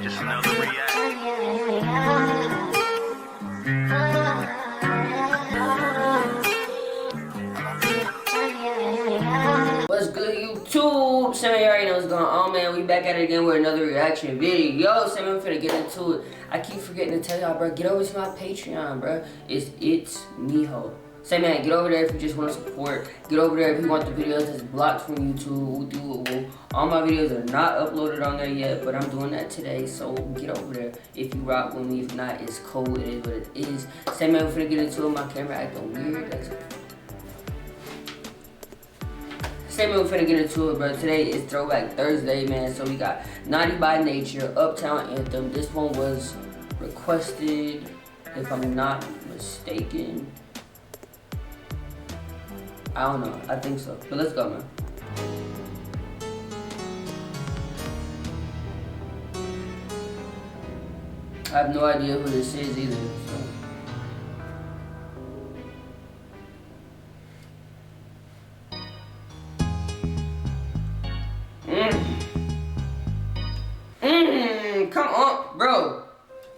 Just another react. What's good, YouTube? Some of you already know what's going on, man. We back at it again with another reaction video. Some of you finna get into it. I keep forgetting to tell y'all, bro. Get over to my Patreon, bro. It's Miho. Say, man, get over there if you just want to support. Get over there if you want the videos that's blocked from YouTube. All my videos are not uploaded on there yet, but I'm doing that today. So get over there if you rock with me. If not, it's cool. It is what it is. Say, man, we're finna get into it. My camera acting weird. Same way we're finna get into it, bro. Today is Throwback Thursday, man. So we got Naughty by Nature, Uptown Anthem. This one was requested, if I'm not mistaken. I don't know. I think so. But let's go, man. I have no idea who this is either. So. Come on, bro.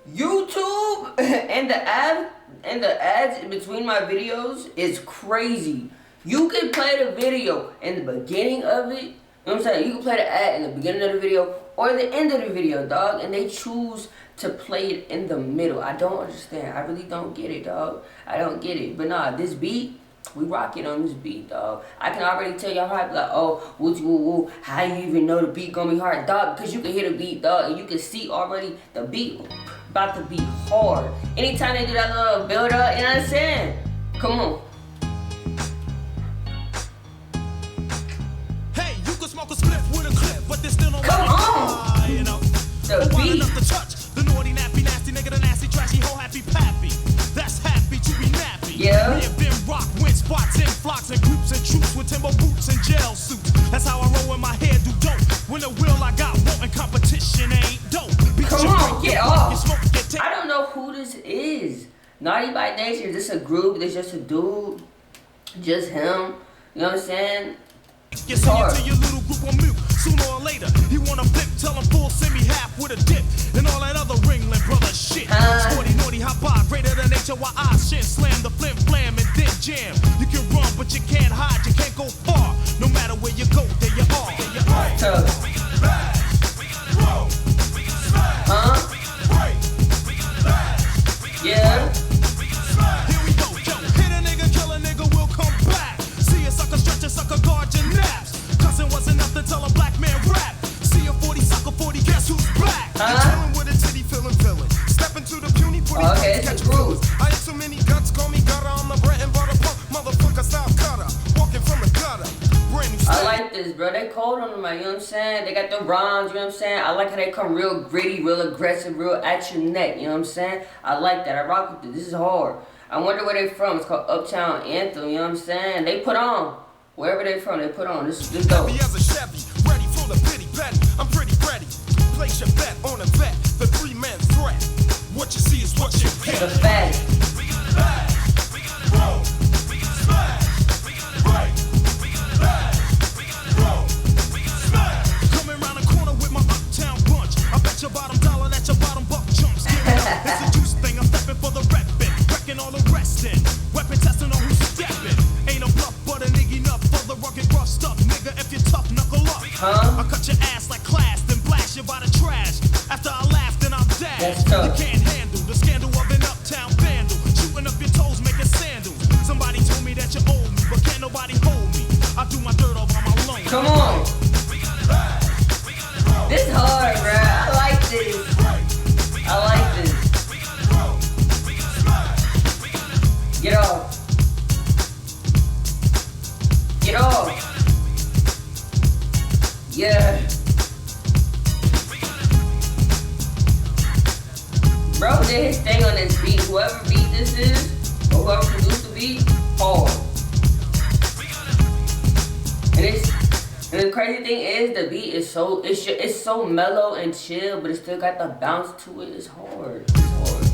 YouTube and the ads in between my videos is crazy. You can play the video in the beginning of it. You know what I'm saying? You can play the ad in the beginning of the video or the end of the video, dog. And they choose to play it in the middle. I don't understand. I really don't get it, dog. I don't get it. But nah, this beat, we rocking on this beat, dog. I can already tell y'all how, like, oh, woo, how you even know the beat gonna be hard, dog? Because you can hear the beat, dog, and you can see already the beat about to be hard. Anytime they do that little build up, you know what I'm saying? Come on. Hey, you can smoke a spliff with a clip, but there's still no come on. You know, the beat. The touch, the naughty, nappy, nasty nigga, the nasty, trashy, ho, happy, pappy. That's happy to be nappy. Yeah. Me and Ben rock, win spots in flocks and groups and troops with timber boots and jail suits. That's how I roll in my hair, do dope. When the will I got wanting competition ain't dope. Come on, get off. I don't know who this is. Naughty by Nature, is this a group? Is just a dude? Just him? You know what I'm saying? Get sent to your little group on mute. Sooner or later, he wanna flip, tell him full, send me half with a dip. And all that other Ringling brother shit. Sporty, naughty, hop by, greater than nature, while I shit. Slam the flim, flam, and then jam. You can run, but you can't hide, you can't go far. No matter where you go, there you are. Yeah. Here we go, yo. Hit a nigga, kill a nigga, we'll come back. See a sucker, stretch a sucker, guard your naps. Cousin wasn't enough to tell a black man rap. See a 40 sucker, 40, guess who's black? Chillin' with a titty, feelin' villain. Step into the puny, putty, okay, it's a groove. I ain't so many guts, call me gutter. I'm the bread and butter punk, motherfucker style cutter. Walking from the gutter. I like this, bro. They cold on them, you know what I'm saying? They got the rhymes, you know what I'm saying? I like how they come real gritty, real aggressive, real at your neck, you know what I'm saying? I like that. I rock with it. This is hard. I wonder where they from. It's called Uptown Anthem, you know what I'm saying? They put on. Wherever they from, they put on. This dope. Heavy as a Chevy, ready for the pity petty. I'm pretty ready. Place your bet on a vet. The 3-man threat. What you see is what you get. The fact. Your bottom dollar, that's your bottom buck jumps. It's a juice thing, I'm stepping for the reppin', wrecking all the restin', weapon testing on who's steppin'. Ain't a bluff, but a nigga enough for the rugged rough stuff, nigga. If you're tough, knuckle up. I cut your ass like class, then blast you by the trash. After I laugh, then I'll dash. You can't handle the scandal of an uptown vandal, shooting up your toes, making sandals. Somebody told me that you owe me, but can't nobody hold me. I do my dirt over my loan. Come on. This hard, bro. I like this. I like this. Get off. Get off. Yeah. Bro did his thing on this beat. Whoever beat this is, or whoever produced the beat, hard. And the crazy thing is, the beat is it's so mellow and chill, but it still got the bounce to it. It's hard. It's hard.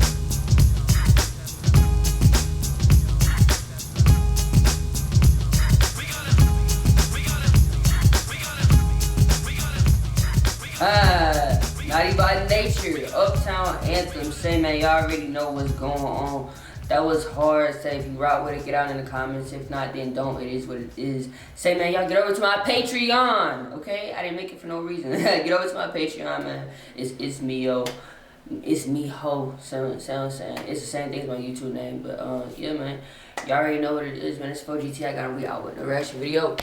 Naughty by Nature, Uptown, Anthem. Say, man, y'all already know what's going on. That was hard. Say, if you rock with it, get out in the comments. If not, then don't. It is what it is. Say, man, y'all get over to my Patreon, okay? I didn't make it for no reason. Get over to my Patreon, man. It's me, yo. It's me, ho. Saying. It's the same thing as my YouTube name. But, yeah, man. Y'all already know what it is, man. It's 4GT. I gotta be out with the reaction video.